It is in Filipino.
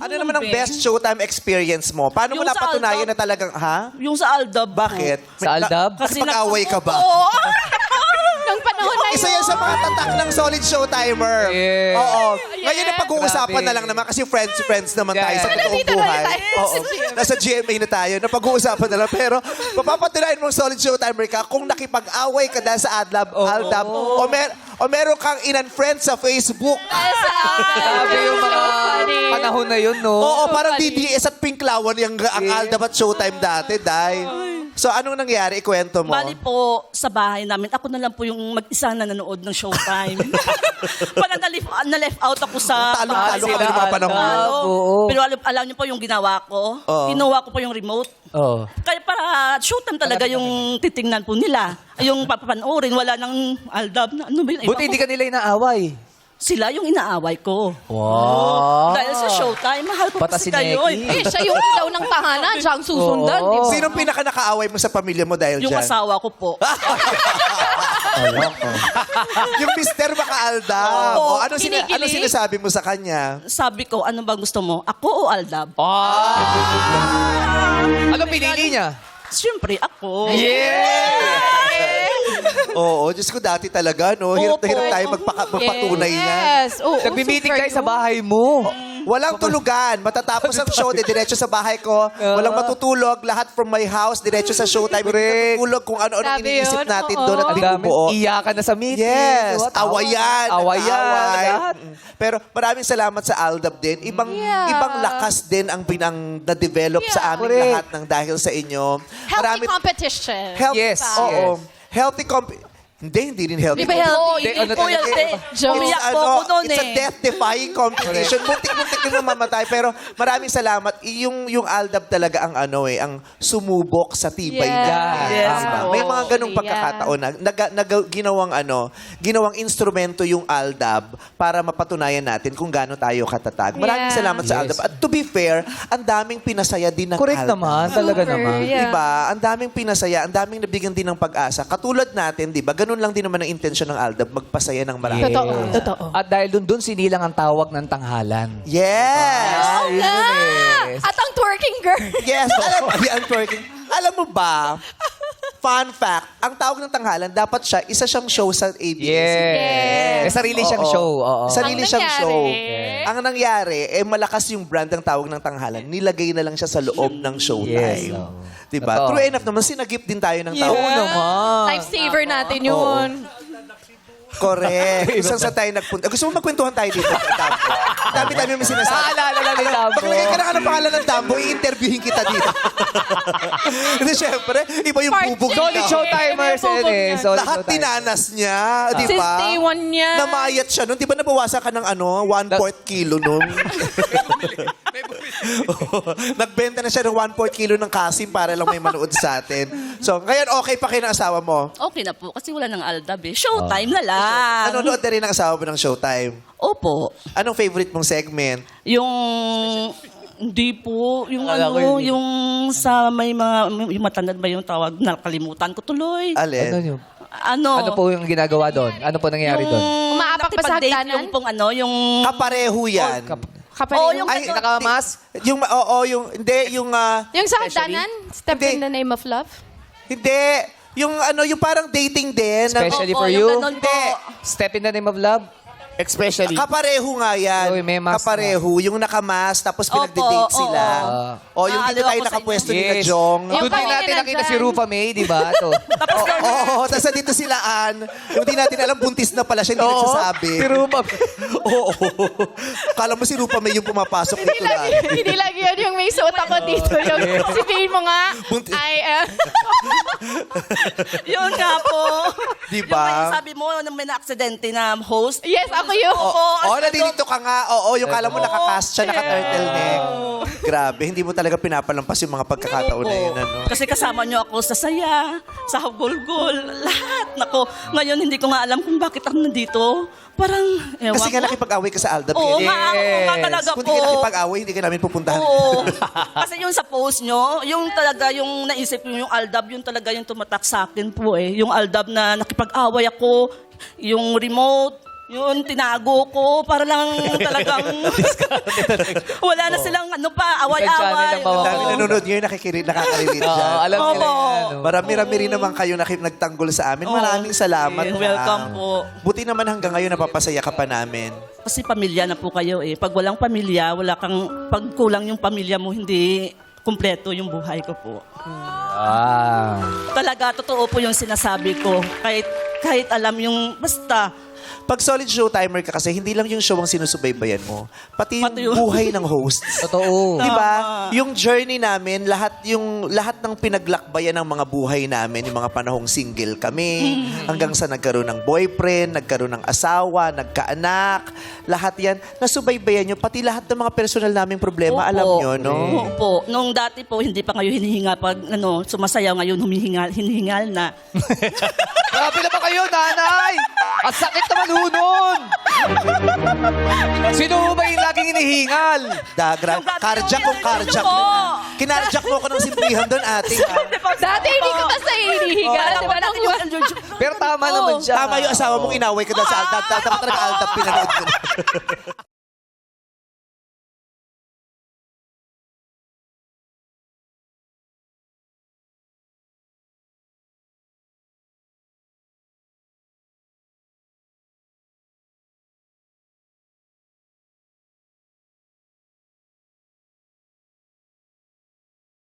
Ano naman ang best Showtime experience mo? Paano mo Yung sa napatunayan Aldab. na talagang, ha? Yung sa Aldab po. Bakit? Sa Aldab? Kasi pag-away ka ba? Oo. Nung panahon na Isa yan sa mga tatak ng solid Showtimer. Yes. Oo. Ngayon na pag-uusapan Grabe. na lang naman kasi friends naman tayo sa Yeah. totoong Nandito na buhay. tayo. Oo. Nasa GMA na tayo. Napag-uusapan na lang. Pero mapapatunayan mong solid Showtimer ka kung nakipag-away ka dahil sa Aldab o meron kang in-unfriend sa Facebook. Grabe yung mga panahon na yun, no? Oo, parang DDS at Pinklawan yung ang Aldab at Showtime dati, Day. So, anong nangyari? Ikwento mo. Bali po, sa bahay namin, ako na lang po yung mag-isa na nanonood ng Showtime. Parang na-left out ako sa... Talo-talo ka ng mga panahon. Oo. Pero alam niyo po yung ginawa ko. Oo. Kinuha ko po yung remote. Oo. Kaya para Showtime talaga yung titingnan po nila. Yung papanoorin, wala nang Aldab na. Ano ba yun? Buti hindi ka nila inaaway. Sila yung inaaway ko. Wow. Dahil sa Showtime, mahal ko Pata kasi si kayo. Neki. siya yung ilaw ng tahanan, siya ang susundan. Oo. Di ba? Sinong pinaka-nakaaway mo sa pamilya mo dahil Yung dyan? asawa ko po. Yung Mr. Maka-Aldab. Oo. O, ano sinasabi mo sa kanya? Sabi ko, ano bang gusto mo? Ako o Aldab? Ano pinili niya? Siyempre, ako. Oo, Diyos ko dati talaga, no? Hirap na hirap tayo magpatunay niya. Yes. Oo, Nagmi-meeting super kayo sa cute. bahay mo. Walang tulugan. Matatapos ang show, diretso sa bahay ko. Walang matutulog. Lahat from my house, diretso sa showtime. Hindi natutulog kung ano-ano Grabe iniisip yun, natin oo. doon at Ang dami. binubuo. Iyakan na sa meeting. Yes, What? awayan. Awayan. Away. Lahat. Pero maraming salamat sa Aldab din. Ibang lakas din ang na-develop sa amin Correct. lahat ng dahil sa inyo. Healthy competition. Yes, Oo. yes. Healthy hindi rin healthy. Di ba healthy? Hindi, ano po talaga yan, eh. Umiyak po ako noon It's a eh. death-defying competition. Muntik-muntik na mamatay. Pero maraming salamat. Yung Aldab talaga ang ang sumubok sa tibay Yes. natin. Yes, Diba? po. May mga ganong Yeah. pagkakataon na ginawang instrumento yung Aldab para mapatunayan natin kung gaano tayo katatag. Maraming Yeah. salamat sa Yes. Aldab. At to be fair, ang daming pinasaya din ng Correct Aldab. naman. Talaga Super, naman. yeah. Diba? Ang daming pinasaya, ang daming nabigyan din ng pag-asa. Katulad natin, diba? Ganun lang din naman ang intensyon ng Aldab, magpasaya ng marami. Yes. Totoo, totoo. At dahil dun sinilang ang tawag ng tanghalan. Yes! Oo nga! Yes. At ang twerking girl. Yes! Alam twerking. Alam mo ba, fun fact, ang tawag ng tanghalan, dapat isa siyang show sa ABS. Yes. May sarili siyang Oo. show. Oo. Sarili Ang siyang nangyari? show. Ang nangyari, malakas yung brand ng tawag ng tanghalan. Nilagay na lang siya sa loob ng showtime. Yes, oo. Diba? Totoo. True enough naman, sinagip din tayo ng tawag. Oo naman. Lifesaver natin yun. Correct. Isang sa tayo nagpunta. Gusto mo magkwentuhan tayo dito? Dami-dami mo sinasabi. Naalala lang ni Tambo. Paglagay ka na ka ng pangalan ng Tambo, i-interviewin kita dito. Kasi syempre, iba yung Part bubog. J. Solid showtimers Iba yung yan eh. bubog Solid Lahat showtimers. tinanas niya, di Since ba? day one niya. Namayat siya nun. Di ba nabawasan ka ng 1/4 kilo nun? Nagbenta na siya ng 1/4 kilo ng kasim para lang may manood sa atin. So, ngayon okay pa kayo ng asawa mo? Okay na po, kasi wala nang Aldab eh. Showtime na lang. Nanonood na rin ang asawa mo ng Showtime. Opo. Anong favorite mong segment? Yung... Hindi po. Yung Akala ko yun. yung sa may mga... Yung matanda ba yung tawag? Nakalimutan ko tuloy. Ano Alin? yun? Ano? Ano po yung ginagawa doon? Ano po nangyari doon? Umaapak pa sa nakipag-date hagdanan? Yung pong yung... Kapareho yan. Kapareho. Oo, yung- Ay, Nakamas? Yung sa hagdanan? Step Hindi. in the name of love? Hindi. Yung parang dating din. Especially Oo, for yung you? ganun po. Step in the name of love? Especially. Kapareho nga yan. Uy, may mask Kapareho. Yung nakamas, tapos Opo, pinagde-date oo. sila. O, yung dito Naaliw tayo ako sa nakapwesto inyo. ni na Yes. Jong. Yung Doon din kanina natin nakita nandyan. si Rufa May, di ba? Ito. Oo, tapos dito sila Ann. Yung di natin alam, buntis na pala siya, hindi nagsasabi. Si Rufa. Oo. Kala mo si Rupa May yung pumapasok dito na. Hindi lagi yun yung may suot ako dito. Yung sabihin mo nga, Bunti- I am... Yun nga po. Di Yung ba? may sabi mo, nung may na-aksidente na host. Yes, ako yun. Oo, nandito ka nga. Oo, yung kala mo nakakast siya, naka-turtleneck. Grabe, hindi mo talaga pinapalampas yung mga pagkakataon na yun. Ano? Kasi kasama niyo ako sa saya, sa hagulgol, lahat. Nako, ngayon hindi ko nga alam kung bakit ako nandito. Parang, ewan Kasi nga ko. nakipag-away ka sa Aldab. Oo eh. nga, ako nga talaga Kung po. di ka nakipag-away, hindi ka namin pupuntahan. Oo. Kasi yung sa post nyo, yung talaga yung naisip nyo, yung Aldab, yung talaga yung tumatak sa akin po eh. Yung Aldab na nakipag-away ako, yung remote, Yun, tinago ko para lang talagang wala na silang ano pa, Isang channel away-away. lang mawawala. Dami nanonood ngayon, nakaka-relate Oo, dyan. alam nila Opo. yan. ano. Marami-rami rin naman kayo nagtanggol sa amin. Maraming salamat. Okay, welcome ma'am. po. Buti naman hanggang ngayon napapasaya ka pa namin. Kasi pamilya na po kayo eh. Pag walang pamilya, pag kulang yung pamilya mo, hindi kumpleto yung buhay ko po. Talaga, totoo po yung sinasabi ko. Kahit alam yung, basta, Pag solid showtimer ka kasi, hindi lang yung show ang sinusubaybayan mo. Pati Pati yung yung- buhay ng host. Totoo. Di ba? Yung journey namin, lahat ng pinaglakbayan ng mga buhay namin, yung mga panahong single kami, hanggang sa nagkaroon ng boyfriend, nagkaroon ng asawa, nagkaanak, lahat yan, nasubaybayan nyo, pati lahat ng mga personal naming problema, alam nyo, no? Opo. Nung dati po, hindi pa kayo hinihinga pag sumasayaw, ngayon hinihingal na. Grabe na ba kayo, nanay? Ang sakit naman ho nun. Sino ho ba yung laging inihingal? Yung dati Carjack yung kung carjack. po. Kinarjack mo ko ng simplihan doon, ate. ha? Dati hindi ka basta hinihiga. Alam Di mo ba natin yung Pero tama naman siya. Tama yung asawa mong inaway ka dahil sa Aldab. Dapat talaga Aldab pinanood ko.